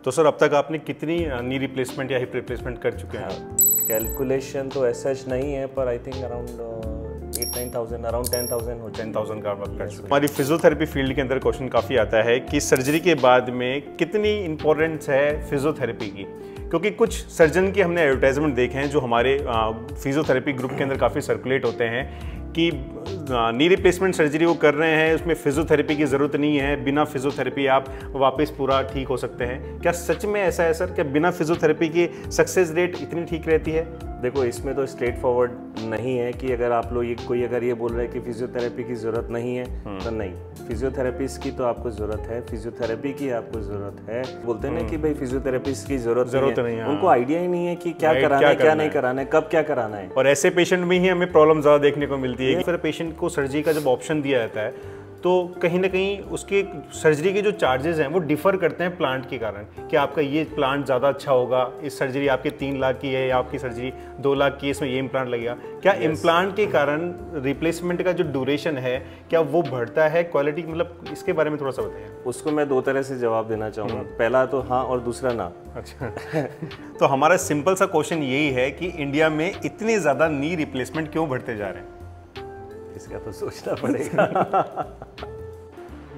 तो सर अब तक आपने कितनी नी रिप्लेसमेंट या हिप रिप्लेसमेंट कर चुके हैं? कैलकुलेशन तो ऐसा नहीं है, पर आई थिंक अराउंड 8-9,000 अराउंड 10,000 हो 10,000 का वर्क कर चुके हैं। हमारी फिजियोथेरेपी फील्ड के अंदर क्वेश्चन काफ़ी आता है कि सर्जरी के बाद में कितनी इंपॉर्टेंस है फिजियोथेरेपी की, क्योंकि कुछ सर्जन की हमने एडवर्टाइजमेंट देखे हैं जो हमारे फिजियोथेरेपी ग्रुप के अंदर काफ़ी सर्कुलेट होते हैं कि नी रिप्लेसमेंट सर्जरी वो कर रहे हैं, उसमें फिजियोथेरेपी की ज़रूरत नहीं है, बिना फिजियोथेरेपी आप वापस पूरा ठीक हो सकते हैं। क्या सच में ऐसा है सर? क्या बिना फिजियोथेरेपी की सक्सेस रेट इतनी ठीक रहती है? देखो, इसमें तो स्ट्रेट फॉरवर्ड नहीं है कि अगर आप लोग कोई अगर ये बोल रहे हैं कि फिजियोथेरेपी की ज़रूरत नहीं है तो नहीं, फिजियोथेरेपिस्ट की तो आपको ज़रूरत है, फिजियोथेरेपी की आपको ज़रूरत है। बोलते हैं ना कि भाई फिजियोथेरेपिस्ट की ज़रूरत नहीं है, उनको आइडिया ही नहीं है कि क्या कराना है, क्या नहीं कराना है, कब क्या कराना है। और ऐसे पेशेंट में ही हमें प्रॉब्लम ज़्यादा देखने को मिलती है। फिर पेशेंट को सर्जरी का जब ऑप्शन दिया जाता है तो कहीं ना कहीं उसके सर्जरी के जो चार्जेस हैं वो डिफ़र करते हैं प्लांट के कारण, कि आपका ये प्लांट ज़्यादा अच्छा होगा, इस सर्जरी आपकी 3 लाख की है या आपकी सर्जरी 2 लाख की है, इसमें ये इम्प्लांट लगेगा। क्या इम्प्लांट के कारण रिप्लेसमेंट का जो ड्यूरेशन है क्या वो बढ़ता है, क्वालिटी, मतलब इसके बारे में थोड़ा सा बताइए। उसको मैं 2 तरह से जवाब देना चाहूँगा, पहला तो हाँ और दूसरा ना। अच्छा तो हमारा सिंपल सा क्वेश्चन यही है कि इंडिया में इतने ज़्यादा नी रिप्लेसमेंट क्यों बढ़ते जा रहे हैं? इसका तो सोचना पड़ेगा।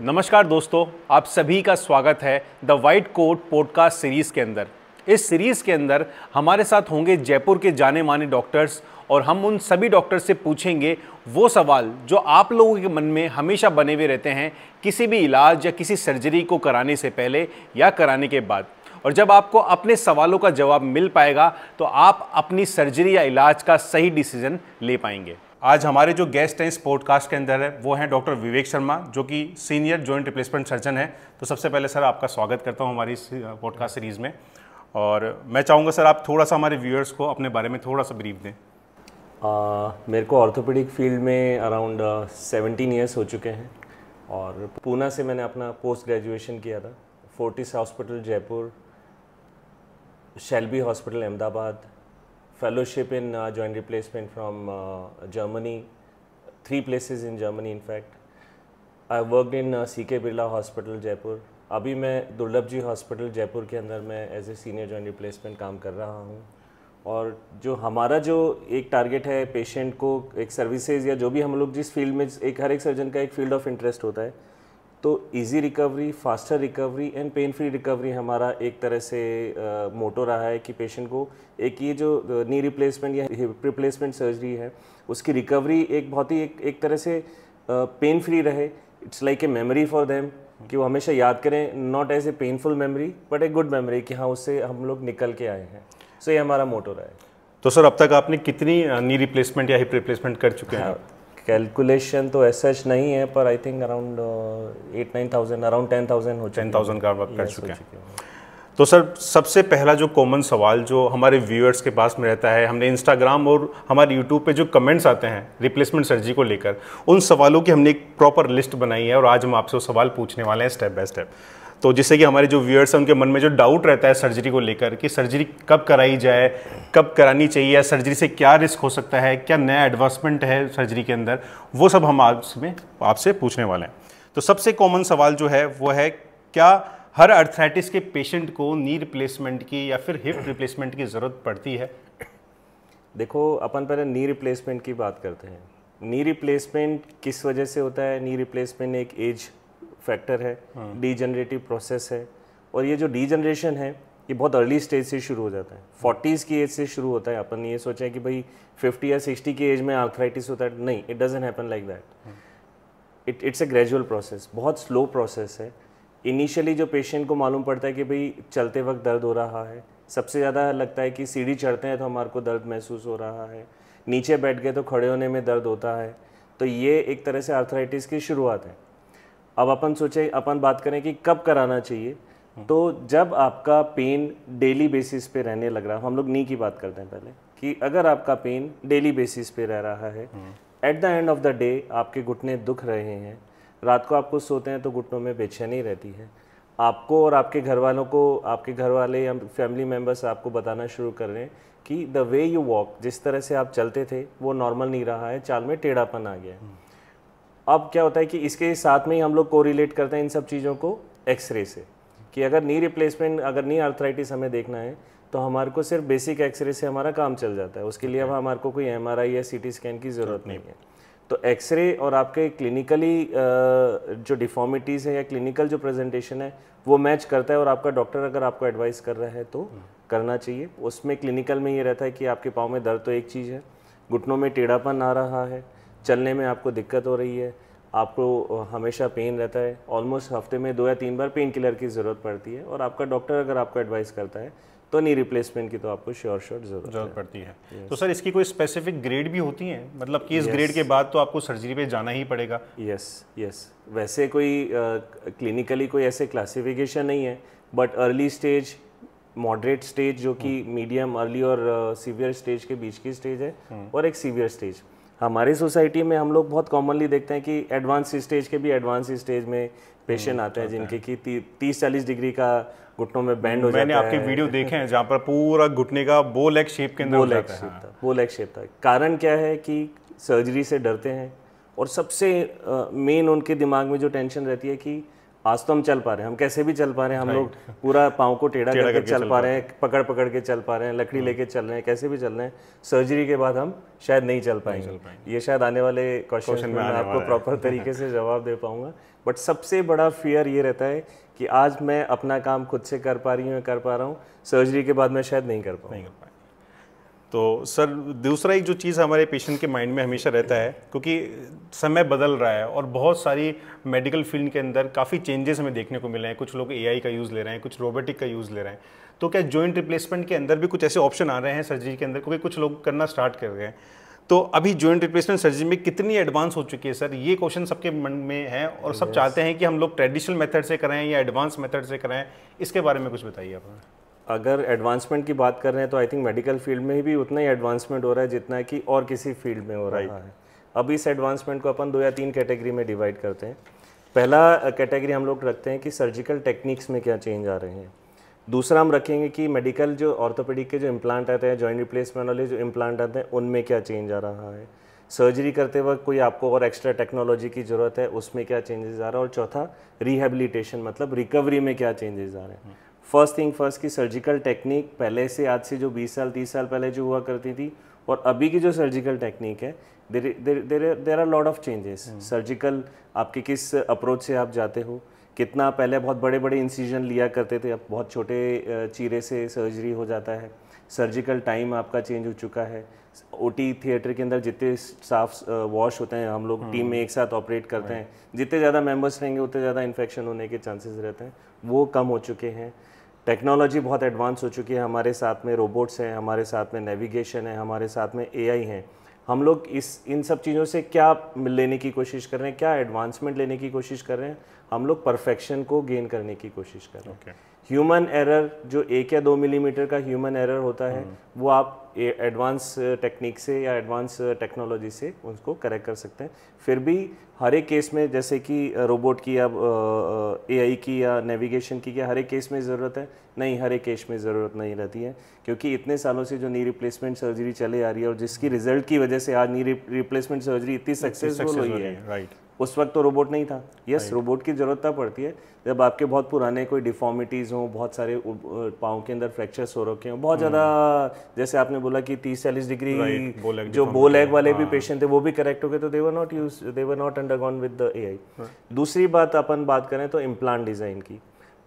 नमस्कार दोस्तों, आप सभी का स्वागत है the white coat podcast series के अंदर। इस सीरीज़ के अंदर हमारे साथ होंगे जयपुर के जाने माने डॉक्टर्स और हम उन सभी डॉक्टर्स से पूछेंगे वो सवाल जो आप लोगों के मन में हमेशा बने हुए रहते हैं किसी भी इलाज या किसी सर्जरी को कराने से पहले या कराने के बाद। और जब आपको अपने सवालों का जवाब मिल पाएगा तो आप अपनी सर्जरी या इलाज का सही डिसीजन ले पाएंगे। आज हमारे जो गेस्ट हैं इस पॉडकास्ट के अंदर है वो हैं डॉक्टर विवेक शर्मा, जो कि सीनियर जॉइंट रिप्लेसमेंट सर्जन है। तो सबसे पहले सर आपका स्वागत करता हूं हमारी इस पॉडकास्ट सीरीज़ में, और मैं चाहूँगा सर आप थोड़ा सा हमारे व्यूअर्स को अपने बारे में थोड़ा सा ब्रीफ दें। मेरे को ऑर्थोपेडिक फील्ड में अराउंड 17 ईयर्स हो चुके हैं और पूना से मैंने अपना पोस्ट ग्रेजुएशन किया था। Fortis hospital Jaipur, Shelby hospital Ahmedabad, fellowship in joint replacement from Germany, 3 places in Germany in fact. I worked in CK Birla Hospital Jaipur. अभी मैं दुर्लभ जी हॉस्पिटल जयपुर के अंदर मैं as a senior joint replacement काम कर रहा हूँ। और जो हमारा जो एक टारगेट है पेशेंट को एक सर्विसेज या जो भी हम लोग जिस फील्ड में हर एक सर्जन का एक फील्ड ऑफ इंटरेस्ट होता है, तो easy recovery, faster recovery and pain free recovery हमारा एक तरह से मोटो रहा है कि पेशेंट को एक ये जो नी रिप्लेसमेंट या हिप रिप्लेसमेंट सर्जरी है उसकी रिकवरी एक बहुत ही एक तरह से पेन फ्री रहे। It's like a memory for them, कि वो हमेशा याद करें, not as a painful memory but a good memory कि हाँ उससे हम लोग निकल के आए हैं। सो ये हमारा मोटो रहा है। तो सर अब तक आपने कितनी नी रिप्लेसमेंट या हिप रिप्लेसमेंट कर चुके हैं? कैलकुलेशन तो ऐसा नहीं है, पर आई थिंक अराउंड 8-9,000 अराउंड 10,000 हो 10,000 का वर्क कर चुके हैं। तो सर सबसे पहला जो कॉमन सवाल जो हमारे व्यूअर्स के पास में रहता है, हमने इंस्टाग्राम और हमारे यूट्यूब पे जो कमेंट्स आते हैं रिप्लेसमेंट सर्जरी को लेकर, उन सवालों की हमने एक प्रॉपर लिस्ट बनाई है और आज हम आपसे वो सवाल पूछने वाले हैं स्टेप बाय स्टेप। तो जिससे कि हमारे जो व्यूअर्स हैं उनके मन में जो डाउट रहता है सर्जरी को लेकर कि सर्जरी कब कराई जाए, कब करानी चाहिए, सर्जरी से क्या रिस्क हो सकता है, क्या नया एडवांसमेंट है सर्जरी के अंदर, वो सब हम आपसे पूछने वाले हैं। तो सबसे कॉमन सवाल जो है वो है, क्या हर अर्थराइटिस के पेशेंट को नी रिप्लेसमेंट की या फिर हिप रिप्लेसमेंट की ज़रूरत पड़ती है? देखो, अपन पहले नी रिप्लेसमेंट की बात करते हैं। नी रिप्लेसमेंट किस वजह से होता है? नी रिप्लेसमेंट एक एज फैक्टर है, डीजनरेटिव प्रोसेस है, और ये जो डीजनरेशन है ये बहुत अर्ली स्टेज से शुरू हो जाता है। 40s की एज से शुरू होता है। अपन ये सोचें कि भाई 50 या 60 की एज में आर्थराइटिस होता है, नहीं, it doesn't happen like that. It's a gradual process, बहुत स्लो प्रोसेस है। इनिशियली जो पेशेंट को मालूम पड़ता है कि भाई चलते वक्त दर्द हो रहा है, सबसे ज़्यादा लगता है कि सीढ़ी चढ़ते हैं तो हमारे को दर्द महसूस हो रहा है, नीचे बैठ गए तो खड़े होने में दर्द होता है, तो ये एक तरह से आर्थराइटिस की शुरुआत है। अब अपन बात करें कि कब कराना चाहिए, तो जब आपका पेन डेली बेसिस पे रहने लग रहा है। हम लोग नी की बात करते हैं पहले, कि अगर आपका पेन डेली बेसिस पे रह रहा है, at the end of the day आपके घुटने दुख रहे हैं, रात को आपको सोते हैं तो घुटनों में बेचैनी रहती है, आपको और आपके घर वालों को, आपके घर वाले या फैमिली मेम्बर्स आपको बताना शुरू कर रहे हैं कि द वे यू वॉक, जिस तरह से आप चलते थे वो नॉर्मल नहीं रहा है, चाल में टेढ़ापन आ गया है। अब क्या होता है कि इसके साथ में ही हम लोग कोरिलेट करते हैं इन सब चीज़ों को एक्सरे से, कि अगर नी रिप्लेसमेंट, अगर नी आर्थराइटिस हमें देखना है तो हमारे को सिर्फ बेसिक एक्सरे से हमारा काम चल जाता है, उसके लिए अब हमारे को कोई MRI या CT स्कैन की ज़रूरत नहीं है। तो एक्सरे और आपके क्लिनिकली जो डिफॉर्मिटीज़ है या क्लिनिकल जो प्रेजेंटेशन है वो मैच करता है, और आपका डॉक्टर अगर आपको एडवाइस कर रहा है तो करना चाहिए। उसमें क्लिनिकल में ये रहता है कि आपके पाँव में दर्द तो एक चीज़ है, घुटनों में टेढ़ापन आ रहा है, चलने में आपको दिक्कत हो रही है, आपको हमेशा पेन रहता है, ऑलमोस्ट हफ्ते में 2 या 3 बार पेन किलर की ज़रूरत पड़ती है, और आपका डॉक्टर अगर आपको एडवाइस करता है तो नी रिप्लेसमेंट की तो आपको श्योर ज़रूरत पड़ती है। तो सर इसकी कोई स्पेसिफिक ग्रेड भी होती है, मतलब कि इस ग्रेड के बाद तो आपको सर्जरी पे जाना ही पड़ेगा? यस, वैसे कोई क्लिनिकली कोई ऐसे क्लासिफिकेशन नहीं है, but early stage, moderate stage जो कि मीडियम, अर्ली और सीवियर स्टेज के बीच की स्टेज है, और एक सीवियर स्टेज। हमारी सोसाइटी में हम लोग बहुत कॉमनली देखते हैं कि एडवांस स्टेज के भी एडवांस स्टेज में पेशेंट आते हैं जिनके कि 30-40 डिग्री का घुटनों में बैंड हो जाता है। मैंने आपके वीडियो देखे हैं जहाँ पर पूरा घुटने का बो लेग शेप के अंदर हो जाता है। बो लेग शेप था। कारण क्या है कि सर्जरी से डरते हैं, और सबसे मेन उनके दिमाग में जो टेंशन रहती है कि आज तो हम चल पा रहे हैं, हम कैसे भी चल पा रहे हैं, हम लोग पूरा पाँव को टेढ़ा करके चल पा रहे हैं, पकड़ के चल पा रहे हैं, लकड़ी लेके चल रहे हैं, कैसे भी चल रहे हैं। सर्जरी के बाद हम शायद नहीं चल पाएंगे। ये शायद आने वाले क्वेश्चन में मैं आपको प्रॉपर तरीके से जवाब दे पाऊंगा। बट सबसे बड़ा फियर ये रहता है कि आज मैं अपना काम खुद से कर पा रहा हूँ, सर्जरी के बाद मैं शायद नहीं कर पाऊंगा। तो सर दूसरा एक जो चीज़ हमारे पेशेंट के माइंड में हमेशा रहता है, क्योंकि समय बदल रहा है और बहुत सारी मेडिकल फील्ड के अंदर काफ़ी चेंजेस हमें देखने को मिले हैं। कुछ लोग AI का यूज़ ले रहे हैं, कुछ रोबोटिक का यूज़ ले रहे हैं। तो क्या जॉइंट रिप्लेसमेंट के अंदर भी कुछ ऐसे ऑप्शन आ रहे हैं सर्जरी के अंदर, क्योंकि कुछ लोग करना स्टार्ट कर गए हैं? तो अभी जॉइंट रिप्लेसमेंट सर्जरी में कितनी एडवांस हो चुकी है सर? ये क्वेश्चन सबके मन में है, और सब चाहते हैं कि हम लोग ट्रेडिशनल मेथड से कराएं या एडवांस मेथड से कराएं। इसके बारे में कुछ बताइए आप। अगर एडवांसमेंट की बात कर रहे हैं तो आई थिंक मेडिकल फील्ड में भी उतना ही एडवांसमेंट हो रहा है जितना कि और किसी फील्ड में हो रहा है। अब इस एडवांसमेंट को अपन 2 या 3 कैटेगरी में डिवाइड करते हैं। पहला कैटेगरी हम लोग रखते हैं कि सर्जिकल टेक्निक्स में क्या चेंज आ रहे हैं। दूसरा हम रखेंगे कि मेडिकल जो ऑर्थोपेडिक के जो इम्प्लांट आते हैं, जॉइंट रिप्लेसमेंट वाले जो इम्प्लांट आते हैं, उनमें क्या चेंज आ रहा है। सर्जरी करते वक्त कोई आपको और एक्स्ट्रा टेक्नोलॉजी की ज़रूरत है, उसमें क्या चेंजेस आ रहा है। और चौथा रिहेबिलिटेशन, मतलब रिकवरी में क्या चेंजेस आ रहे हैं। फर्स्ट थिंग फर्स्ट की सर्जिकल टेक्निक पहले से, आज से जो 20 साल 30 साल पहले जो हुआ करती थी और अभी की जो सर्जिकल टेक्निक है, there are lot of changes. Surgical आपके किस अप्रोच से आप जाते हो, कितना पहले बहुत बड़े बड़े इंसिजन लिया करते थे, अब बहुत छोटे चीरे से सर्जरी हो जाता है। सर्जिकल टाइम आपका चेंज हो चुका है। OT थिएटर के अंदर जितने स्टाफ वॉश होते हैं, हम लोग टीम में एक साथ ऑपरेट करते हैं, जितने ज़्यादा मेंबर्स रहेंगे उतने ज़्यादा इन्फेक्शन होने के चांसेस रहते हैं, वो कम हो चुके हैं। टेक्नोलॉजी बहुत एडवांस हो चुकी है। हमारे साथ में रोबोट्स हैं, हमारे साथ में नेविगेशन है, हमारे साथ में AI हैं। हम लोग इन सब चीज़ों से क्या लेने की कोशिश कर रहे हैं, क्या एडवांसमेंट लेने की कोशिश कर रहे हैं? हम लोग परफेक्शन को गेन करने की कोशिश कर रहे हैं। ह्यूमन एरर जो 1 या 2 मिलीमीटर का ह्यूमन एरर होता है, वो आप एडवांस टेक्निक से या एडवांस टेक्नोलॉजी से उसको करेक्ट कर सकते हैं। फिर भी हर एक केस में, जैसे कि रोबोट की या AI की या नेविगेशन की, क्या हर एक केस में ज़रूरत है? नहीं, हर एक केस में ज़रूरत नहीं रहती है, क्योंकि इतने सालों से जो नी रिप्लेसमेंट सर्जरी चले आ रही है और जिसकी रिजल्ट की वजह से आज नी रिप्लेसमेंट सर्जरी इतनी सक्सेसफुल हुई है, उस वक्त तो रोबोट नहीं था। यस, रोबोट की ज़रूरत तब पड़ती है जब आपके बहुत पुराने कोई डिफॉर्मिटीज़ हों, बहुत सारे पाँव के अंदर फ्रैक्चर्स हो रखे हों, बहुत ज़्यादा, जैसे आपने बोला कि 30-40 डिग्री जो बो लेग वाले भी पेशेंट थे वो भी करेक्ट हो गए, तो they were not undergone with the AI। दूसरी बात अपन बात करें तो इम्प्लांट डिज़ाइन की।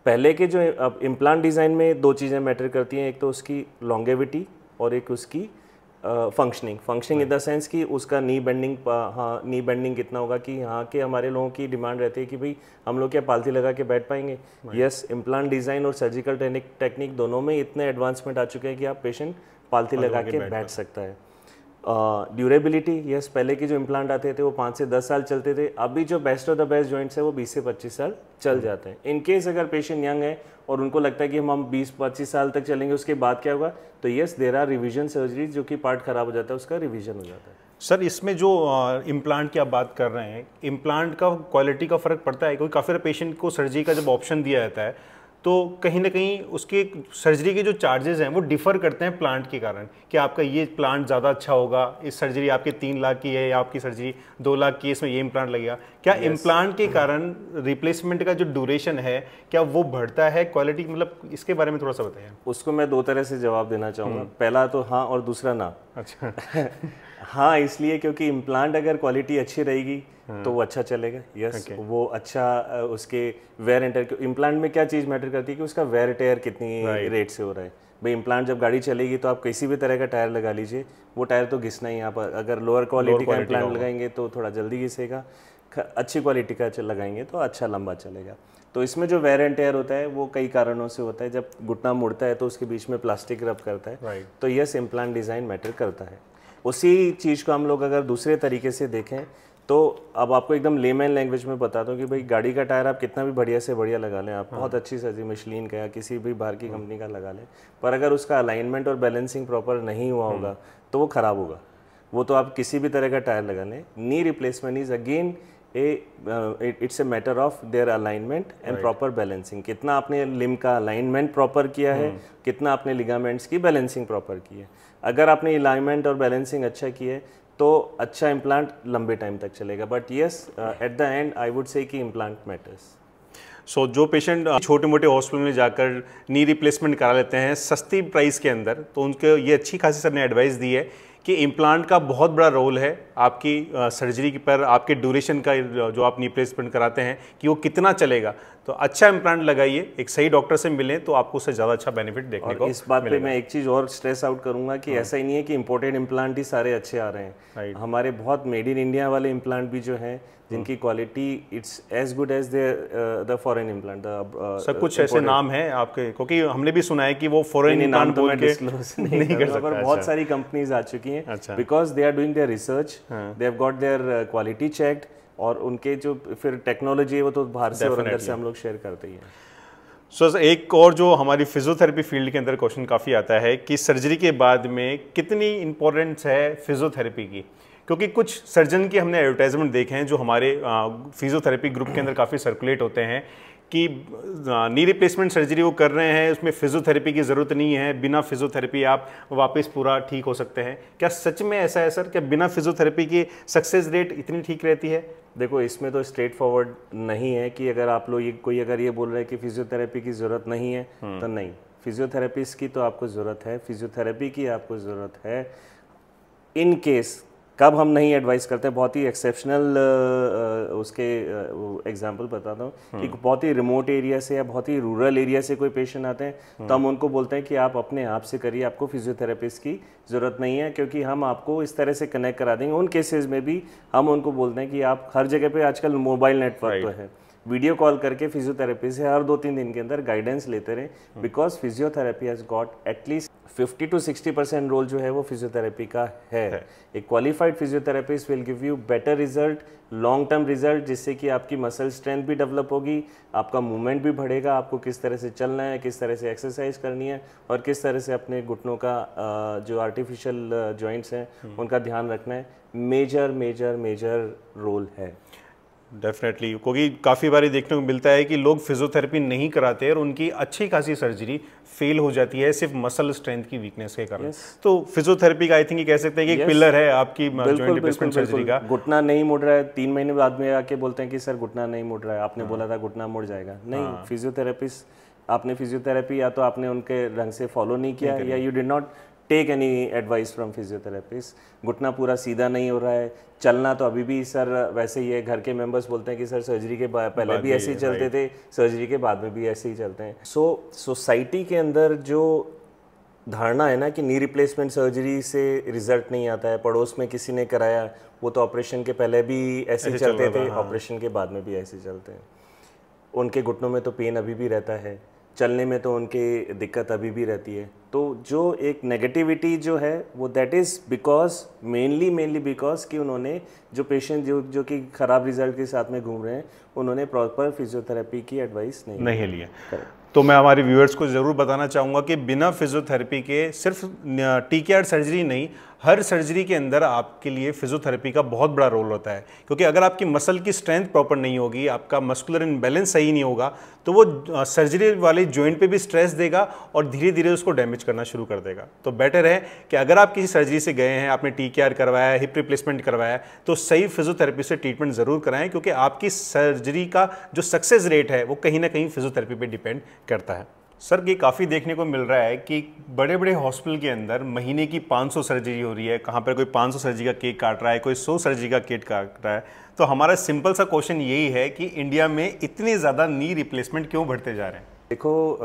पहले के जो इम्प्लांट डिज़ाइन में 2 चीज़ें मैटर करती हैं, एक तो उसकी लॉन्गेविटी और एक उसकी फंक्शनिंग इन द सेंस कि उसका नी बेंडिंग कितना होगा, कि यहाँ के हमारे लोगों की डिमांड रहती है कि भाई हम लोग क्या पालथी लगा के बैठ पाएंगे। यस, इम्प्लांट डिज़ाइन और सर्जिकल टेक्निक दोनों में इतने एडवांसमेंट आ चुके हैं कि आप पेशेंट पालथी लगा के बैठ सकता है। ड्यूरेबिलिटी, यस, पहले के जो इम्प्लांट आते थे वो 5 से 10 साल चलते थे, अभी जो best of the best joints है वो 20 से 25 साल चल जाते हैं। इन केस अगर पेशेंट यंग है और उनको लगता है कि हम 20-25 साल तक चलेंगे, उसके बाद क्या होगा, तो yes, there are revision surgeries, जो कि पार्ट खराब हो जाता है उसका रिवीजन हो जाता है। सर इसमें जो इम्प्लांट की आप बात कर रहे हैं, इम्प्लांट का क्वालिटी का फ़र्क पड़ता है? क्योंकि काफ़ी पेशेंट को सर्जरी का जब ऑप्शन दिया जाता है तो कहीं ना कहीं उसके सर्जरी के जो चार्जेस हैं वो डिफ़र करते हैं प्लांट के कारण, कि आपका ये प्लांट ज़्यादा अच्छा होगा, इस सर्जरी आपके 3 लाख की है या आपकी सर्जरी 2 लाख की है, इसमें ये इम्प्लांट लगेगा। क्या इम्प्लांट के कारण रिप्लेसमेंट का जो ड्यूरेशन है क्या वो बढ़ता है, क्वालिटी, मतलब इसके बारे में थोड़ा सा बताइए। उसको मैं 2 तरह से जवाब देना चाहूँगा। पहला तो हाँ और दूसरा ना। अच्छा। हाँ इसलिए क्योंकि इम्प्लांट अगर क्वालिटी अच्छी रहेगी तो वो अच्छा चलेगा। यस वो अच्छा उसके वेयर एंड टेयर। इम्प्लांट में क्या चीज़ मैटर करती है कि उसका वेयर टेयर कितनी रेट से हो रहा है। भाई इम्प्लांट जब गाड़ी चलेगी तो आप किसी भी तरह का टायर लगा लीजिए, वो टायर तो घिसना ही। आप अगर लोअर क्वालिटी का इम्प्लांट लगाएंगे तो थोड़ा जल्दी घिसेगा, अच्छी क्वालिटी का लगाएंगे तो अच्छा लंबा चलेगा। तो इसमें जो वेयर एंड टेयर होता है वो कई कारणों से होता है। जब घुटना मुड़ता है तो उसके बीच में प्लास्टिक रब करता है, तो यस इम्प्लांट डिज़ाइन मैटर करता है। उसी चीज़ को हम लोग अगर दूसरे तरीके से देखें तो अब आपको एकदम लेमैन लैंग्वेज में बताता हूँ कि भाई गाड़ी का टायर आप कितना भी बढ़िया से बढ़िया लगा लें, आप बहुत अच्छी सर्जरी मिशलिन का या किसी भी बाहर की कंपनी का लगा लें, पर अगर उसका अलाइनमेंट और बैलेंसिंग प्रॉपर नहीं हुआ होगा तो वो ख़राब होगा। वो तो आप किसी भी तरह का टायर लगा लें। Knee replacement is again it's a matter of their alignment and proper balancing. कितना आपने लिम का अलाइनमेंट प्रॉपर किया है, कितना आपने लिगामेंट्स की बैलेंसिंग प्रॉपर की है। अगर आपने अलाइनमेंट और बैलेंसिंग अच्छा की है तो अच्छा इम्प्लांट लंबे टाइम तक चलेगा। But yes at the and I would say कि इम्प्लांट मैटर्स। सो जो पेशेंट छोटे मोटे हॉस्पिटल में जाकर नी रिप्लेसमेंट करा लेते हैं सस्ती प्राइस के अंदर, तो उनको ये अच्छी खासी सर ने एडवाइस दी है कि इम्प्लांट का बहुत बड़ा रोल है आपकी सर्जरी पर, आपके ड्यूरेशन का जो आप नी रिप्लेसमेंट कराते हैं कि वो कितना चलेगा। तो अच्छा इम्प्लांट लगाइए, एक सही डॉक्टर से मिलें तो आपको उससे ज़्यादा अच्छा बेनिफिट देखने को इस बात पे मैं एक चीज़ और स्ट्रेस आउट करूंगा कि ऐसा ही नहीं है कि इंपोर्टेड इम्प्लांट ही सारे अच्छे आ रहे हैं। हमारे बहुत मेड इन इंडिया वाले इम्प्लांट भी जो हैं जिनकी quality it's as good as the foreign implant. सब कुछ ऐसे नाम हैं आपके, क्योंकि हमने भी सुना है कि वो फॉरेन इम्प्लांट बोल के नहीं कर सकता, पर बहुत सारी कंपनीज आ चुकी हैं because they are doing their research, they have got their quality checked, और उनके जो फिर टेक्नोलॉजी है वो तो बाहर से और अंदर से हम लोग शेयर करते ही हैं। सो एक और जो हमारी फिजियोथेरेपी फील्ड के अंदर क्वेश्चन काफ़ी आता है कि सर्जरी के बाद में कितनी इंपॉर्टेंस है फिजियोथेरेपी की, क्योंकि कुछ सर्जन की हमने एडवर्टाइजमेंट देखे हैं जो हमारे फिजियोथेरेपी ग्रुप के अंदर काफ़ी सर्कुलेट होते हैं कि नी रिप्लेसमेंट सर्जरी वो कर रहे हैं, उसमें फिजियोथेरेपी की ज़रूरत नहीं है, बिना फिजियोथेरेपी आप वापस पूरा ठीक हो सकते हैं। क्या सच में ऐसा है सर, क्या बिना फिजियोथेरेपी की सक्सेस रेट इतनी ठीक रहती है? देखो इसमें तो स्ट्रेट फॉरवर्ड नहीं है कि अगर आप लोग कोई अगर ये बोल रहे हैं कि फिजियोथेरेपी की ज़रूरत नहीं है तो नहीं, फिजियोथेरेपिस्ट की तो आपको ज़रूरत है, फिजियोथेरेपी की आपको ज़रूरत है। इन केस कब हम नहीं एडवाइस करते हैं, बहुत ही एक्सेप्शनल उसके एग्जांपल बताता हूँ कि बहुत ही रिमोट एरिया से या बहुत ही रूरल एरिया से कोई पेशेंट आते हैं तो हम उनको बोलते हैं कि आप अपने आप से करिए, आपको फिजियोथेरेपिस्ट की ज़रूरत नहीं है, क्योंकि हम आपको इस तरह से कनेक्ट करा देंगे। उन केसेस में भी हम उनको बोलते हैं कि आप हर जगह पे आजकल मोबाइल नेटवर्क तो है, वीडियो कॉल करके फिजियोथेरेपी से हर 2-3 दिन के अंदर गाइडेंस लेते रहे, because physiotherapy has got at least 50 to 60% role जो है वो फिजियोथेरेपी का है। एक qualified physiotherapist will give you better result, long term result, जिससे कि आपकी मसल स्ट्रेंथ भी डेवलप होगी, आपका मूवमेंट भी बढ़ेगा, आपको किस तरह से चलना है, किस तरह से एक्सरसाइज करनी है और किस तरह से अपने घुटनों का जो आर्टिफिशियल जॉइंट्स हैं उनका ध्यान रखना है। मेजर मेजर मेजर रोल है डेफिनेटली, क्योंकि काफ़ी बार देखने को मिलता है कि लोग फिजियोथेरेपी नहीं कराते और उनकी अच्छी खासी सर्जरी फेल हो जाती है सिर्फ मसल स्ट्रेंथ की वीकनेस के कारण। तो फिजियोथेरेपी का आई थिंक कह सकते हैं कि एक पिलर है आपकी जॉइंट रिप्लेसमेंट सर्जरी का। घुटना नहीं मुड़ रहा है, 3 महीने बाद में आके बोलते हैं कि सर घुटना नहीं मुड़ रहा है, आपने बोला था घुटना मुड़ जाएगा। नहीं, फिजियोथेरेपिस्ट आपने फिजियोथेरेपी या तो आपने उनके ढंग से फॉलो नहीं किया या you did not take any advice from physiotherapist. घुटना पूरा सीधा नहीं हो रहा है, चलना तो अभी भी सर वैसे ही है। घर के मेंबर्स बोलते हैं कि सर सर्जरी के पहले भी ऐसे ही चलते थे, सर्जरी के बाद में भी ऐसे ही चलते हैं। सो सोसाइटी के अंदर जो धारणा है ना कि नी रिप्लेसमेंट सर्जरी से रिजल्ट नहीं आता है, पड़ोस में किसी ने कराया वो तो ऑपरेशन के पहले भी ऐसे ही चलते थे, ऑपरेशन के बाद में भी ऐसे चलते हैं, उनके घुटनों में तो पेन अभी भी रहता है, चलने में तो उनके दिक्कत अभी भी रहती है। तो जो एक नेगेटिविटी जो है वो that is because mainly because कि उन्होंने जो पेशेंट जो कि ख़राब रिजल्ट के साथ में घूम रहे हैं उन्होंने प्रॉपर फिजियोथेरेपी की एडवाइस नहीं लिया। तो मैं हमारे व्यूअर्स को ज़रूर बताना चाहूँगा कि बिना फिजियोथेरेपी के सिर्फ TKR सर्जरी नहीं, हर सर्जरी के अंदर आपके लिए फिजियोथेरेपी का बहुत बड़ा रोल होता है, क्योंकि अगर आपकी मसल की स्ट्रेंथ प्रॉपर नहीं होगी, आपका मस्कुलर इम्बैलेंस सही नहीं होगा, तो वो सर्जरी वाले जॉइंट पे भी स्ट्रेस देगा और धीरे धीरे उसको डैमेज करना शुरू कर देगा। तो बेटर है कि अगर आप किसी सर्जरी से गए हैं, आपने TKR करवाया है, हिप रिप्लेसमेंट करवाया है, तो सही फिजियोथेरेपी से ट्रीटमेंट ज़रूर कराएं, क्योंकि आपकी सर्जरी का जो सक्सेस रेट है वो कहीं ना कहीं फिजियोथेरेपी पे डिपेंड करता है। सर, ये काफ़ी देखने को मिल रहा है कि बड़े बड़े हॉस्पिटल के अंदर महीने की 500 सर्जरी हो रही है, कहाँ पर कोई 500 सर्जरी का केक काट रहा है, कोई 100 सर्जरी का केक काट रहा है। तो हमारा सिंपल सा क्वेश्चन यही है कि इंडिया में इतने ज़्यादा नी रिप्लेसमेंट क्यों बढ़ते जा रहे हैं? देखो,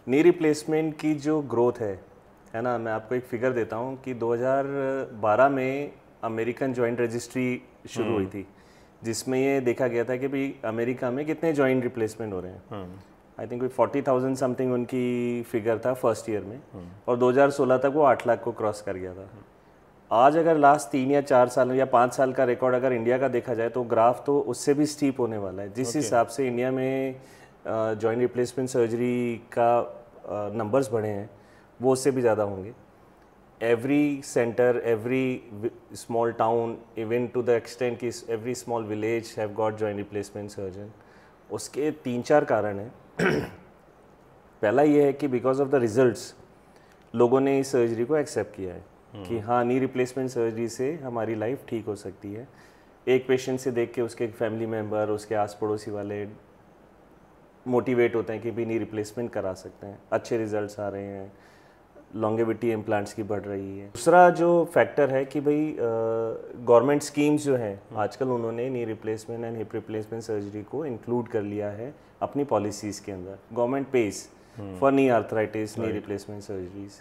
नी रिप्लेसमेंट की जो ग्रोथ है ना, मैं आपको एक फिगर देता हूँ कि 2012 में अमेरिकन जॉइंट रजिस्ट्री शुरू हुई थी, जिसमें ये देखा गया था कि भाई अमेरिका में कितने जॉइंट रिप्लेसमेंट हो रहे हैं। आई थिंक कोई 40,000 समथिंग उनकी फिगर था फर्स्ट ईयर में, और 2016 तक वो 8 लाख को क्रॉस कर गया था। आज अगर लास्ट 3 या 4 साल या 5 साल का रिकॉर्ड अगर इंडिया का देखा जाए तो ग्राफ तो उससे भी स्टीप होने वाला है। जिस हिसाब से इंडिया में जॉइंट रिप्लेसमेंट सर्जरी का नंबर्स बढ़े हैं, वो उससे भी ज़्यादा होंगे। Every centre, every small town, even to the extent कि every small village have got joint replacement surgeon. उसके 3-4 कारण हैं। पहला ये है कि बिकॉज ऑफ द रिजल्ट्स लोगों ने इस सर्जरी को एक्सेप्ट किया है कि हाँ, नी रिप्लेसमेंट सर्जरी से हमारी लाइफ ठीक हो सकती है। एक पेशेंट से देख के उसके फैमिली मेम्बर, उसके आस पड़ोसी वाले मोटिवेट होते हैं कि भी नी रिप्लेसमेंट करा सकते हैं, अच्छे रिजल्ट्स आ रहे हैं, लॉन्गेविटी इम्प्लांट्स की बढ़ रही है। दूसरा जो फैक्टर है कि भाई गवर्नमेंट स्कीम्स जो हैं आजकल, उन्होंने knee replacement and hip replacement surgery को इंक्लूड कर लिया है अपनी पॉलिसीज़ के अंदर। Government page for knee arthritis, knee replacement surgeries.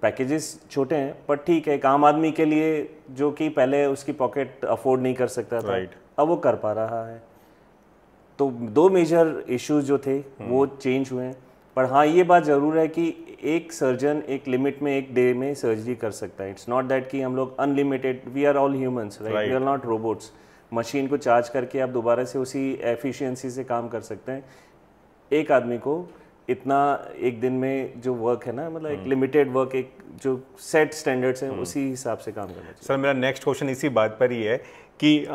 Packages छोटे हैं पर ठीक है, एक आम आदमी के लिए जो कि पहले उसकी पॉकेट अफोर्ड नहीं कर सकता था, अब वो कर पा रहा है। तो 2 मेजर इश्यूज जो थे वो चेंज हुए हैं। पर हाँ, ये बात ज़रूर है कि एक सर्जन एक लिमिट में, एक डे में सर्जरी कर सकता है। इट्स नॉट दैट कि हम लोग unlimited, we are all humans, right, we are not robots. Machine को चार्ज करके आप दोबारा से उसी एफिशिएंसी से काम कर सकते हैं। एक आदमी को इतना एक दिन में जो वर्क है ना, मतलब एक लिमिटेड वर्क, एक जो सेट स्टैंडर्ड्स हैं उसी हिसाब से काम करना चाहिए। सर, मेरा नेक्स्ट क्वेश्चन इसी बात पर ही है कि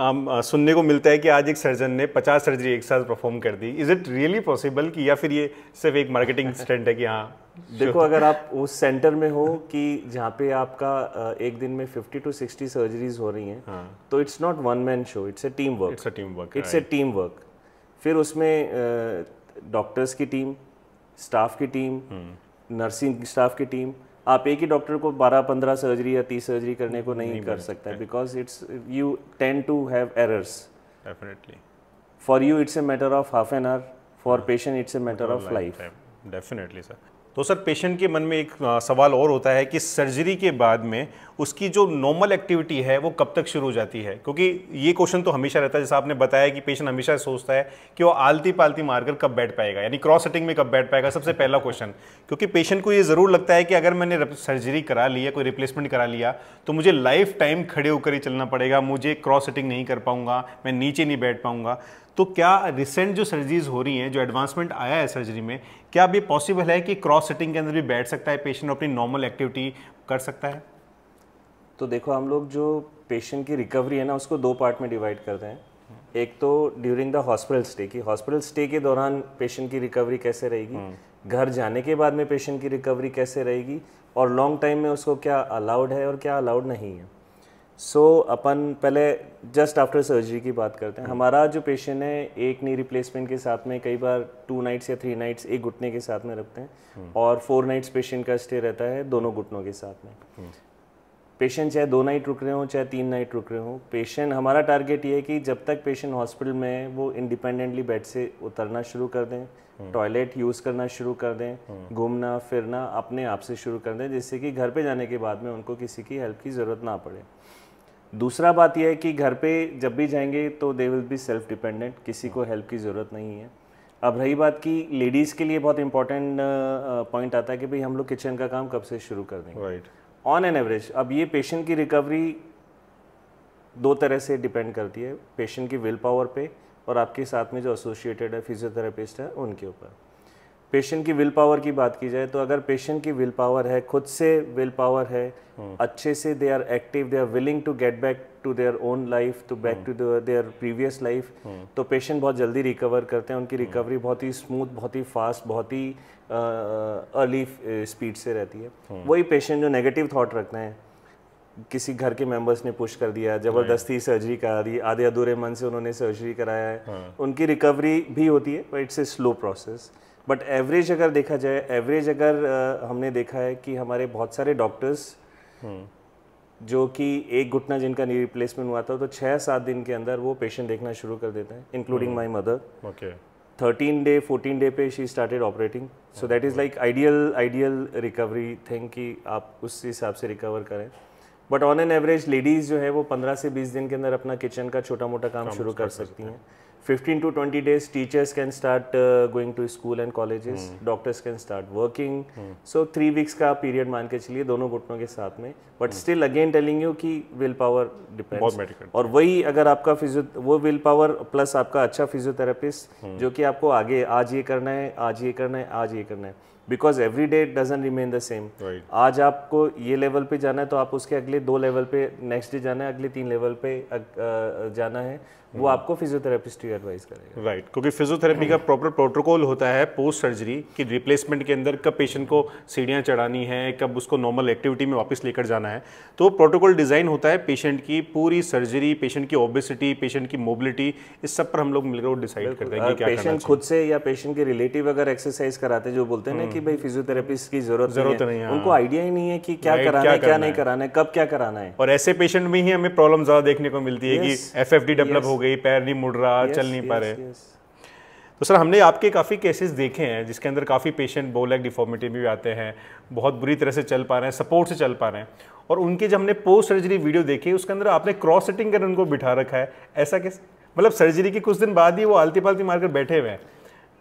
सुनने को मिलता है कि आज एक सर्जन ने 50 सर्जरी एक साथ परफॉर्म कर दी। इज इट रियली पॉसिबल, कि या फिर ये सिर्फ एक मार्केटिंग स्टंट है कि हाँ? देखो, अगर आप उस सेंटर में हो कि जहाँ पे आपका एक दिन में 50 to 60 सर्जरीज हो रही हैं, तो it's not one man show, it's a team work. It's a team work. फिर उसमें डॉक्टर्स की टीम, स्टाफ की टीम, नर्सिंग स्टाफ की टीम। आप एक ही डॉक्टर को 12-15 सर्जरी या 30 सर्जरी करने को नहीं कर सकता, because it's you tend to have errors. Definitely for you it's a matter of half an hour, for patient it's a matter of life. Definitely sir. तो सर, पेशेंट के मन में एक सवाल और होता है कि सर्जरी के बाद में उसकी जो नॉर्मल एक्टिविटी है वो कब तक शुरू हो जाती है? क्योंकि ये क्वेश्चन तो हमेशा रहता है, जैसा आपने बताया कि पेशेंट हमेशा सोचता है कि वो आलती पालती मारकर कब बैठ पाएगा, यानी क्रॉस सेटिंग में कब बैठ पाएगा, सबसे पहला क्वेश्चन। क्योंकि पेशेंट को ये ज़रूर लगता है कि अगर मैंने सर्जरी करा लिया, कोई रिप्लेसमेंट करा लिया, तो मुझे लाइफ टाइम खड़े होकर ही चलना पड़ेगा, मुझे क्रॉस सेटिंग नहीं कर पाऊंगा, मैं नीचे नहीं बैठ पाऊंगा। तो क्या रिसेंट जो सर्जरीज हो रही हैं, जो एडवांसमेंट आया है सर्जरी में, क्या अब ये पॉसिबल है कि क्रॉस सेटिंग के अंदर भी बैठ सकता है पेशेंट, अपनी नॉर्मल एक्टिविटी कर सकता है? तो देखो, हम लोग जो पेशेंट की रिकवरी है ना, उसको 2 पार्ट में डिवाइड करते हैं। एक तो ड्यूरिंग द हॉस्पिटल स्टे, की हॉस्पिटल स्टे के दौरान पेशेंट की रिकवरी कैसे रहेगी, घर जाने के बाद में पेशेंट की रिकवरी कैसे रहेगी, और लॉन्ग टाइम में उसको क्या अलाउड है और क्या अलाउड नहीं है। अपन पहले जस्ट आफ्टर सर्जरी की बात करते हैं। हमारा जो पेशेंट है, एक नी रिप्लेसमेंट के साथ में कई बार 2 नाइट्स या 3 नाइट्स एक घुटने के साथ में रखते हैं, और 4 नाइट्स पेशेंट का स्टे रहता है दोनों घुटनों के साथ में। पेशेंट चाहे 2 नाइट रुक रहे हो, चाहे 3 नाइट रुक रहे हो, पेशेंट, हमारा टारगेट ये है कि जब तक पेशेंट हॉस्पिटल में है वो इंडिपेंडेंटली बेड से उतरना शुरू कर दें, टॉयलेट यूज़ करना शुरू कर दें, घूमना फिरना अपने आप से शुरू कर दें, जिससे कि घर पे जाने के बाद में उनको किसी की हेल्प की ज़रूरत ना पड़े। दूसरा बात यह है कि घर पे जब भी जाएंगे तो they will be self dependent, किसी को हेल्प की ज़रूरत नहीं है। अब रही बात कि लेडीज़ के लिए बहुत इंपॉर्टेंट पॉइंट आता है कि भाई हम लोग किचन का काम कब से शुरू कर देंगे, राइट। ऑन एन एवरेज अब ये पेशेंट की रिकवरी 2 तरह से डिपेंड करती है, पेशेंट की विल पावर पे और आपके साथ में जो एसोसिएटेड है फिजियोथेरेपिस्ट है उनके ऊपर। पेशेंट की विल पावर की बात की जाए तो अगर पेशेंट की विल पावर है, खुद से विल पावर है, अच्छे से they are active, they are willing to get back to their own life, to back to their previous life, तो पेशेंट बहुत जल्दी रिकवर करते हैं। उनकी रिकवरी बहुत ही स्मूथ, बहुत ही फास्ट, बहुत ही अर्ली स्पीड से रहती है। वही पेशेंट जो नेगेटिव थॉट रखते हैं, किसी घर के मेंबर्स ने पुश कर दिया, जबरदस्ती सर्जरी करा दी, आधे अधूरे मन से उन्होंने सर्जरी कराया है, उनकी रिकवरी भी होती है, but it's a slow process. But average अगर देखा जाए, एवरेज अगर हमने देखा है कि हमारे बहुत सारे डॉक्टर्स जो कि एक घुटना जिनका नी रिप्लेसमेंट हुआ था तो 6-7 दिन के अंदर वो पेशेंट देखना शुरू कर देते हैं, including my mother. 13 day 14 day पे she started operating, so that is like ideal recovery thing कि आप उस हिसाब से रिकवर करें। But on an average ladies जो है वो 15 से 20 दिन के अंदर अपना किचन का छोटा मोटा काम शुरू कर सकती हैं। 15 to 20 days teachers can start going to school and colleges, doctors can start working, so 3 weeks का पीरियड मान के चलिए दोनों घुटनों के साथ में। But still again telling you कि विल पावर डिपेंड्स, और वही अगर आपका वो विल पावर प्लस आपका अच्छा फिजियोथेरेपिस्ट जो कि आपको आगे आज ये करना है, आज ये करना है, आज ये करना है, because every day doesn't remain the same. आज आपको ये लेवल पे जाना है तो आप उसके अगले 2 लेवल पे नेक्स्ट डे जाना है, अगले 3 लेवल पे जाना है, वो आपको फिजियोथेरेपिस्ट ही एडवाइस करेगा। राइट, क्योंकि फिजियोथेरेपी का प्रॉपर प्रोटोकॉल होता है पोस्ट सर्जरी कि रिप्लेसमेंट के अंदर कब पेशेंट को सीढ़ियाँ चढ़ानी है, कब उसको नॉर्मल एक्टिविटी में वापस लेकर जाना है। तो प्रोटोकॉल डिज़ाइन होता है पेशेंट की पूरी सर्जरी, पेशेंट की ओबेसिटी, पेशेंट की मोबिलिटी, इस सब पर हम लोग मिलकर वो डिसाइड करते हैं कि क्या करना चाहिए। पेशेंट खुद से या पेशेंट के रिलेटिव अगर एक्सरसाइज कराते हैं, जो बोलते हैं ना कि भाई फिजियोथेरेपिस्ट की जरूरत नहीं है, उनको आइडिया ही नहीं है कि क्या कराना है, क्या नहीं कराना है, कब क्या कराना है। और ऐसे पेशेंट में ही हमें प्रॉब्लम ज़्यादा देखने को मिलती है कि FFD डेवलप हो गई, पैर नहीं मुड़ रहा, चल नहीं पा रहे। तो सर हमने आपके काफ़ी केसेस देखे हैं जिसके अंदर काफ़ी पेशेंट बो लेग डिफॉर्मिटी में भी आते हैं, बहुत बुरी तरह से चल पा रहे हैं, सपोर्ट से चल पा रहे हैं, और उनके जब हमने पोस्ट सर्जरी वीडियो देखी उसके अंदर आपने क्रॉस सेटिंग कर उनको बिठा रखा है। ऐसा कैसे, मतलब सर्जरी के कुछ दिन बाद ही वो आलती पालती मारकर बैठे हुए हैं।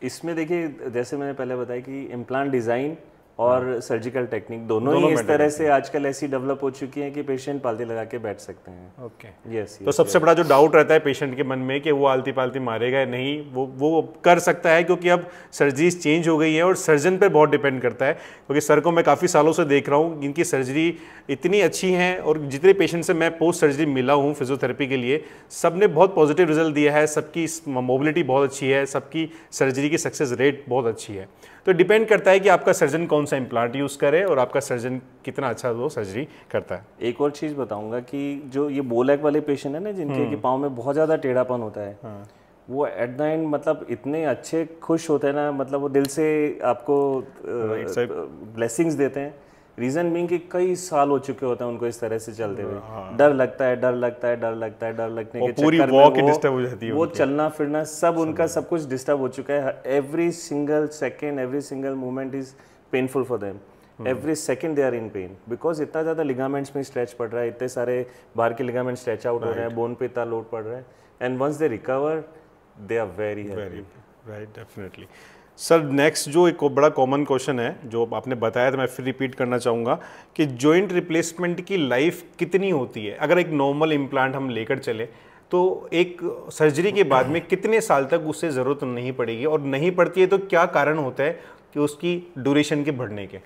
इसमें देखिए, जैसे मैंने पहले बताया कि इम्प्लांट डिज़ाइन और सर्जिकल टेक्निक दोनों ही इस तरह से आजकल ऐसी डेवलप हो चुकी हैं कि पेशेंट पालती लगा के बैठ सकते हैं। Okay, yes. तो सबसे बड़ा जो डाउट रहता है पेशेंट के मन में कि वो आलती पालती मारेगा या नहीं, वो कर सकता है, क्योंकि अब सर्जरीज चेंज हो गई है और सर्जन पे बहुत डिपेंड करता है। क्योंकि सर को मैं काफ़ी सालों से देख रहा हूँ, इनकी सर्जरी इतनी अच्छी है, और जितने पेशेंट से मैं पोस्ट सर्जरी मिला हूँ फिजियोथेरेपी के लिए, सब ने बहुत पॉजिटिव रिजल्ट दिया है, सबकी मोबिलिटी बहुत अच्छी है, सबकी सर्जरी की सक्सेस रेट बहुत अच्छी है। तो डिपेंड करता है कि आपका सर्जन कौन सा इम्प्लांट यूज़ करे और आपका सर्जन कितना अच्छा वो सर्जरी करता है। एक और चीज़ बताऊंगा कि जो ये बो लेग वाले पेशेंट है ना, जिनके कि पाँव में बहुत ज़्यादा टेढ़ापन होता है, वो एट द एंड मतलब इतने अच्छे खुश होते हैं ना, मतलब वो दिल से आपको ब्लेसिंग्स देते हैं। रीज़न बीइंग कि कई साल हो चुके होते हैं उनको इस तरह से चलते हुए, डर लगता है, डर लगता है, डर लगता है, डर लगने के चक्कर में वो चलना फिरना सब उनका सब कुछ डिस्टर्ब हो चुका है। Every single second, every single moment is painful for them. Every second they are in pain, because इतना ज़्यादा लिगामेंट्स में स्ट्रेच पड़ रहा है, इतने सारे बाहर के लिगामेंट स्ट्रेच आउट हो रहे हैं, बोन पे इतना लोड पड़ रहा है, and once they recover they are very happy. Right, definitely. Sir next जो एक बड़ा कॉमन क्वेश्चन है जो आपने बताया था, मैं फिर रिपीट करना चाहूँगा कि जॉइंट रिप्लेसमेंट की लाइफ कितनी होती है? अगर एक नॉर्मल इम्प्लांट हम लेकर चले तो एक सर्जरी के बाद में कितने साल तक उससे ज़रूरत नहीं पड़ेगी, और नहीं पड़ती है तो क्या कारण होता है कि उसकी ड्यूरेशन के बढ़ने के?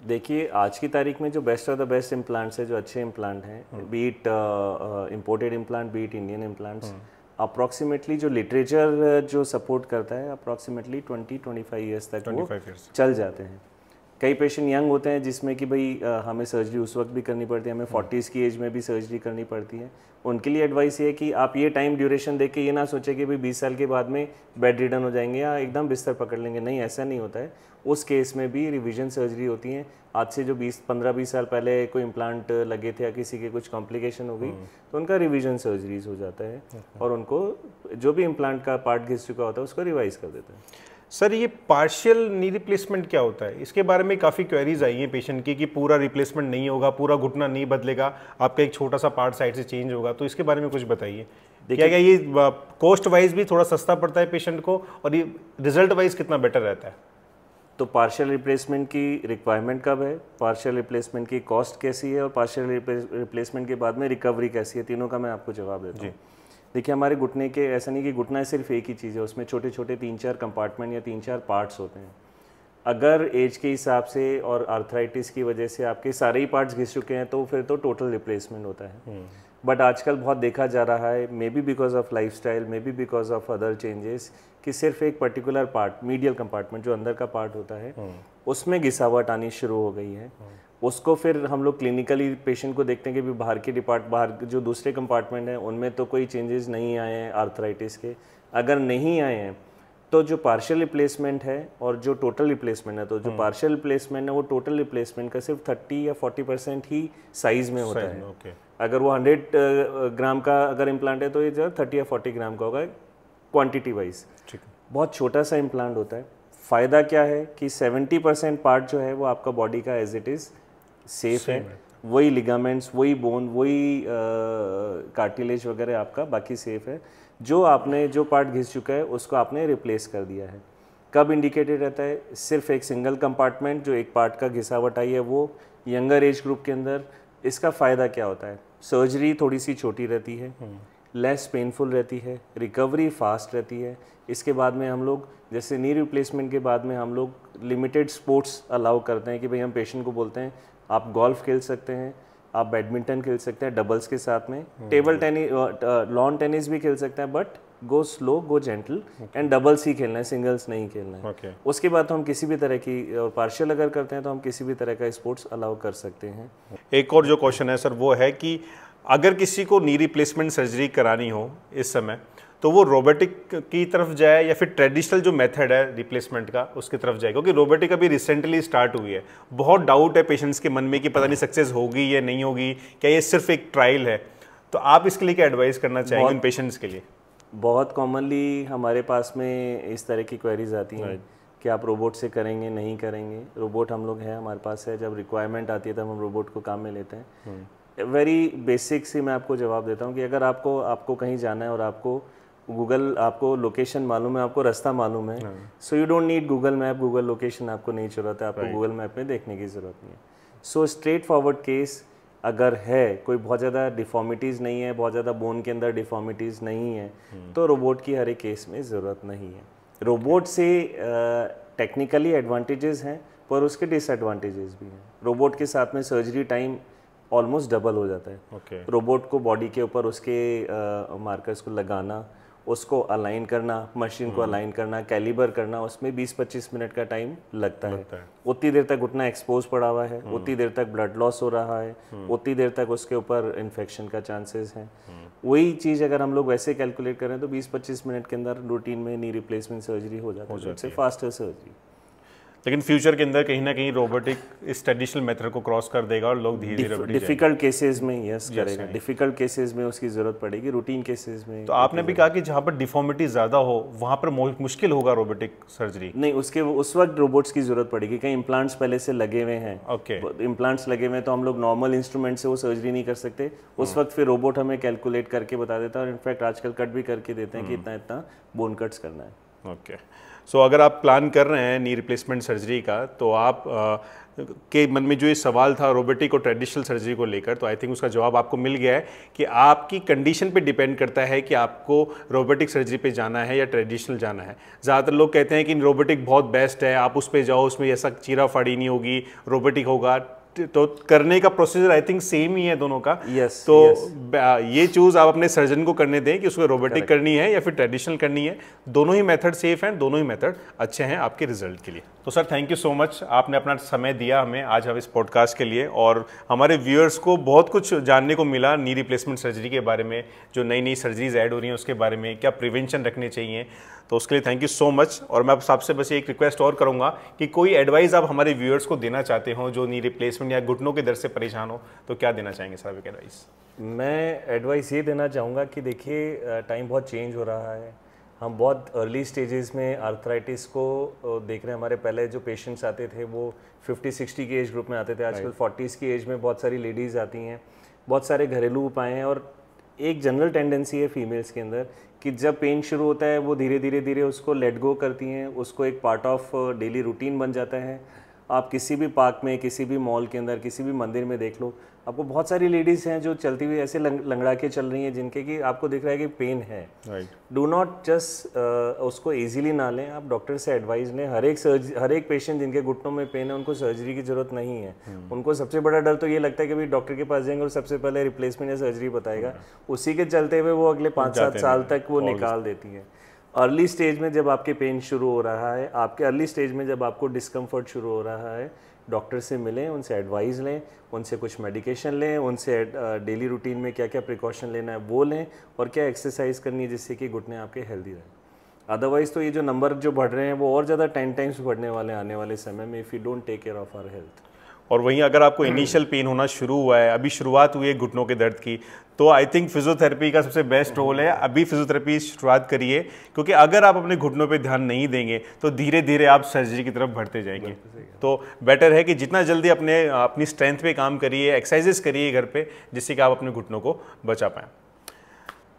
देखिए, आज की तारीख में जो best of the best implants है, जो अच्छे इम्प्लांट हैं, B it imported implant, B it Indian implants, approximately जो लिटरेचर जो सपोर्ट करता है अप्रॉक्सीमेटली 20-25 ईयर्स तक वो चल जाते हैं। कई पेशेंट यंग होते हैं जिसमें कि भाई हमें सर्जरी उस वक्त भी करनी पड़ती है, हमें 40s की एज में भी सर्जरी करनी पड़ती है। उनके लिए एडवाइस ये है कि आप ये टाइम ड्यूरेशन देख के ये ना सोचें कि भाई 20 साल के बाद में बेड रिडन हो जाएंगे या एकदम बिस्तर पकड़ लेंगे, नहीं, ऐसा नहीं होता है। उस केस में भी रिवीजन सर्जरी होती है। आज से जो 15-20 साल पहले कोई इम्प्लांट लगे थे या किसी के कुछ कॉम्प्लिकेशन हो गई तो उनका रिवीजन सर्जरीज हो जाता है और उनको जो भी इम्प्लांट का पार्ट घिस चुका होता है उसको रिवाइज कर देता है। सर ये पार्शियल नी रिप्लेसमेंट क्या होता है? इसके बारे में काफ़ी क्वेरीज आई हैं पेशेंट की कि पूरा रिप्लेसमेंट नहीं होगा, पूरा घुटना नहीं बदलेगा, आपका एक छोटा सा पार्ट साइड से चेंज होगा, तो इसके बारे में कुछ बताइए। क्या ये कॉस्ट वाइज भी थोड़ा सस्ता पड़ता है पेशेंट को, और ये रिजल्ट वाइज कितना बेटर रहता है? तो पार्शियल रिप्लेसमेंट की रिक्वायरमेंट कब है, पार्शियल रिप्लेसमेंट की कॉस्ट कैसी है, और पार्शियल रिप्लेसमेंट के बाद में रिकवरी कैसी है, तीनों का मैं आपको जवाब देता हूँ। देखिए, हमारे घुटने के ऐसा नहीं कि घुटना सिर्फ एक ही चीज़ है, उसमें छोटे छोटे 3-4 कंपार्टमेंट या 3-4 पार्ट्स होते हैं। अगर एज के हिसाब से और आर्थराइटिस की वजह से आपके सारे ही पार्ट्स घिस चुके हैं तो फिर तो टोटल रिप्लेसमेंट होता है। बट आजकल बहुत देखा जा रहा है, may be because of lifestyle, may be because of other changes, कि सिर्फ एक पर्टिकुलर पार्ट, मीडियल कंपार्टमेंट जो अंदर का पार्ट होता है, उसमें घिसावट आनी शुरू हो गई है। उसको फिर हम लोग क्लिनिकली पेशेंट को देखते हैं कि बाहर जो दूसरे कंपार्टमेंट हैं उनमें तो कोई चेंजेस नहीं आए हैं आर्थराइटिस के। अगर नहीं आए हैं तो जो पार्शियल रिप्लेसमेंट है और जो टोटल रिप्लेसमेंट है, तो जो पार्शियल रिप्लेसमेंट है वो टोटल रिप्लेसमेंट का सिर्फ 30 या 40% ही साइज में होता है। अगर वो 100 ग्राम का अगर इम्प्लांट है तो ये जो 30 या 40 ग्राम का होगा क्वांटिटी वाइज। बहुत छोटा सा इम्प्लांट होता है। फ़ायदा क्या है कि 70% पार्ट जो है वो आपका बॉडी का एज इट इज़ सेफ है। वही लिगामेंट्स, वही बोन, वही कार्टिलेज वगैरह आपका बाकी सेफ है। जो पार्ट घिस चुका है उसको आपने रिप्लेस कर दिया है। कब इंडिकेटेड रहता है? सिर्फ एक सिंगल कंपार्टमेंट जो एक पार्ट का घिसावट आई है वो यंगर एज ग्रुप के अंदर। इसका फ़ायदा क्या होता है? सर्जरी थोड़ी सी छोटी रहती है, लेस पेनफुल रहती है, रिकवरी फास्ट रहती है। इसके बाद में हम लोग जैसे नी रिप्लेसमेंट के बाद में हम लोग लिमिटेड स्पोर्ट्स अलाउ करते हैं कि भाई हम पेशेंट को बोलते हैं आप गोल्फ खेल सकते हैं, आप बैडमिंटन खेल सकते हैं डबल्स के साथ में, टेबल टेनिस, लॉन टेनिस भी खेल सकते हैं, but go slow, go gentle, and doubles ही खेलना है, सिंगल्स नहीं खेलना है। उसके बाद तो हम किसी भी तरह की, और पार्शियल अगर करते हैं तो हम किसी भी तरह का स्पोर्ट्स अलाउ कर सकते हैं। एक और जो क्वेश्चन है सर वो है कि अगर किसी को नी रिप्लेसमेंट सर्जरी करानी हो इस समय तो वो रोबोटिक की तरफ जाए या फिर ट्रेडिशनल जो मेथड है रिप्लेसमेंट का उसकी तरफ जाए? क्योंकि रोबोटिक अभी रिसेंटली स्टार्ट हुई है, बहुत डाउट है पेशेंट्स के मन में कि पता नहीं सक्सेस होगी या नहीं होगी, क्या ये सिर्फ एक ट्रायल है? तो आप इसके लिए क्या एडवाइस करना चाहेंगे उन पेशेंट्स के लिए? बहुत कॉमनली हमारे पास में इस तरह की क्वेरीज आती हैं कि आप रोबोट से करेंगे नहीं करेंगे। रोबोट हम लोग है, हमारे पास है, जब रिक्वायरमेंट आती है तब हम रोबोट को काम में लेते हैं। वेरी बेसिक सी मैं आपको जवाब देता हूँ कि अगर आपको कहीं जाना है और आपको लोकेशन मालूम है, आपको रास्ता मालूम है, so you don't need Google map, Google location आपको नहीं ज़रूरत है, आपको गूगल मैप में देखने की ज़रूरत नहीं है। सो स्ट्रेट फॉरवर्ड केस अगर है, कोई बहुत ज़्यादा डिफॉर्मिटीज़ नहीं है, बहुत ज़्यादा बोन के अंदर डिफॉर्मिटीज़ नहीं है, तो रोबोट की हर एक केस में ज़रूरत नहीं है। रोबोट से टेक्निकली एडवांटेजेस हैं पर उसके डिसएडवांटेजेस भी हैं। रोबोट के साथ में सर्जरी टाइम ऑलमोस्ट डबल हो जाता है। रोबोट को बॉडी के ऊपर उसके मार्कर्स को लगाना, उसको अलाइन करना, मशीन को अलाइन करना, कैलिबर करना, उसमें 20-25 मिनट का टाइम लगता है। उतनी देर तक घुटना एक्सपोज पड़ा हुआ है, उतनी देर तक ब्लड लॉस हो रहा है, उतनी देर तक उसके ऊपर इन्फेक्शन का चांसेस है। वही चीज़ अगर हम लोग वैसे कैलकुलेट करें तो 20-25 मिनट के अंदर रूटीन में नी रिप्लेसमेंट सर्जरी हो जाती है, इससे फास्टर सर्जरी। लेकिन फ्यूचर के अंदर कहीं ना कहीं रोबोटिक इस ट्रेडिशनल मेथड को क्रॉस कर देगा और लोग धीरे धीरे डिफिकल्ट केसेस में यस करेगा। डिफिकल्ट केसेस में उसकी जरूरत पड़ेगी, रूटीन केसेस में तो आपने भी कहा कि जहाँ पर डिफॉर्मिटी ज़्यादा हो वहाँ पर मुश्किल होगा रोबोटिक सर्जरी? नहीं, उस वक्त रोबोट्स की जरूरत पड़ेगी। कहीं इम्प्लांट्स पहले से लगे हुए हैं, इम्प्लांट्स लगे हुए हैं तो हम लोग नॉर्मल इंस्ट्रूमेंट से वो सर्जरी नहीं कर सकते। उस वक्त फिर रोबोट हमें कैलकुलेट करके बता देता है और इनफैक्ट आजकल कट भी करके देते हैं कि इतना इतना बोन कट्स करना है। सो अगर आप प्लान कर रहे हैं नी रिप्लेसमेंट सर्जरी का तो आप के मन में जो ये सवाल था रोबोटिक और ट्रेडिशनल सर्जरी को लेकर, तो आई थिंक उसका जवाब आपको मिल गया है कि आपकी कंडीशन पे डिपेंड करता है कि आपको रोबोटिक सर्जरी पे जाना है या ट्रेडिशनल जाना है। ज़्यादातर लोग कहते हैं कि रोबोटिक बहुत बेस्ट है, आप उस पर जाओ, उसमें ऐसा चीरा फाड़ी नहीं होगी, रोबोटिक होगा। तो करने का प्रोसीजर आई थिंक सेम ही है दोनों का। ये चूज आप अपने सर्जन को करने दें कि उसको रोबोटिक करनी है या फिर ट्रेडिशनल करनी है। दोनों ही मेथड सेफ हैं, दोनों ही मेथड अच्छे हैं आपके रिजल्ट के लिए। तो sir thank you so much, आपने अपना समय दिया हमें आज हम इस पॉडकास्ट के लिए, और हमारे व्यूअर्स को बहुत कुछ जानने को मिला नी रिप्लेसमेंट सर्जरी के बारे में, जो नई नई सर्जरीज ऐड हो रही हैं उसके बारे में, क्या प्रिवेंशन रखने चाहिए। तो उसके लिए थैंक यू सो मच। और मैं आपसे बस एक रिक्वेस्ट और करूंगा कि कोई एडवाइस आप हमारे व्यूअर्स को देना चाहते हो जो नी रिप्लेसमेंट या घुटनों के दर्द से परेशान हो, तो क्या देना चाहेंगे सर आप एडवाइस? मैं एडवाइस ये देना चाहूँगा कि देखिए टाइम बहुत चेंज हो रहा है। हम बहुत अर्ली स्टेजेस में आर्थराइटिस को देख रहे हैं। हमारे पहले जो पेशेंट्स आते थे वो 50-60 के एज ग्रुप में आते थे, आजकल 40s की एज में बहुत सारी लेडीज़ आती हैं। बहुत सारे घरेलू उपाय हैं और एक जनरल टेंडेंसी है फीमेल्स के अंदर कि जब पेन शुरू होता है वो धीरे धीरे उसको लेट गो करती हैं, उसको एक पार्ट ऑफ डेली रूटीन बन जाता है आप किसी भी पार्क में, किसी भी मॉल के अंदर, किसी भी मंदिर में देख लो, आपको बहुत सारी लेडीज़ हैं जो चलती हुई ऐसे लंगड़ा के चल रही हैं जिनके कि आपको दिख रहा है कि पेन है। डू नॉट जस्ट उसको इजीली ना लें, आप डॉक्टर से एडवाइस लें। हर एक पेशेंट जिनके घुटनों में पेन है उनको सर्जरी की जरूरत नहीं है। उनको सबसे बड़ा डर तो ये लगता है कि भाई डॉक्टर के पास जाएंगे और सबसे पहले रिप्लेसमेंट या सर्जरी बताएगा, उसी के चलते हुए वो अगले 5-7 साल तक वो निकाल देती है। अर्ली स्टेज में जब आपके पेन शुरू हो रहा है, आपके अर्ली स्टेज में जब आपको डिस्कम्फर्ट शुरू हो रहा है, डॉक्टर से मिलें, उनसे एडवाइस लें, उनसे कुछ मेडिकेशन लें, उनसे डेली रूटीन में क्या क्या प्रिकॉशन लेना है वो लें, और क्या एक्सरसाइज करनी है जिससे कि घुटने आपके हेल्दी रहें। अदरवाइज़ तो ये जो नंबर जो बढ़ रहे हैं वो और ज़्यादा 10 टाइम्स बढ़ने वाले आने वाले समय में, if you don't take care of our health. और वहीं अगर आपको इनिशियल पेन होना शुरू हुआ है, अभी शुरुआत हुई है घुटनों के दर्द की, तो आई थिंक फिजियोथेरेपी का सबसे बेस्ट रोल है अभी फिजियोथेरेपी शुरुआत करिए, क्योंकि अगर आप अपने घुटनों पे ध्यान नहीं देंगे तो धीरे धीरे आप सर्जरी की तरफ बढ़ते जाएंगे। तो बेटर है कि जितना जल्दी अपनी स्ट्रेंथ पे काम करिए, एक्सरसाइजेस करिए घर पे, जिससे कि आप अपने घुटनों को बचा पाएँ।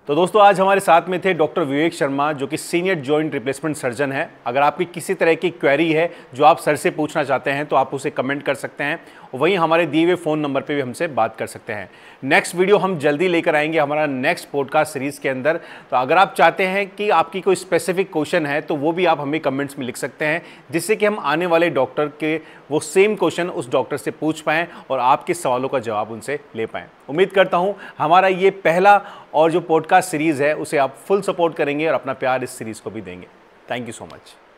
तो दोस्तों आज हमारे साथ में थे डॉक्टर विवेक शर्मा, जो कि सीनियर जॉइंट रिप्लेसमेंट सर्जन है। अगर आपकी किसी तरह की क्वेरी है जो आप सर से पूछना चाहते हैं तो आप उसे कमेंट कर सकते हैं, वहीं हमारे दिए हुए फ़ोन नंबर पे भी हमसे बात कर सकते हैं। नेक्स्ट वीडियो हम जल्दी लेकर आएंगे हमारा नेक्स्ट पॉडकास्ट सीरीज़ के अंदर। तो अगर आप चाहते हैं कि आपकी कोई स्पेसिफिक क्वेश्चन है तो वो भी आप हमें कमेंट्स में लिख सकते हैं, जिससे कि हम आने वाले डॉक्टर के वो सेम क्वेश्चन उस डॉक्टर से पूछ पाएँ और आपके सवालों का जवाब उनसे ले पाएँ। उम्मीद करता हूँ हमारा ये पहला और जो पॉडकास्ट सीरीज़ है उसे आप फुल सपोर्ट करेंगे और अपना प्यार इस सीरीज़ को भी देंगे। Thank you so much.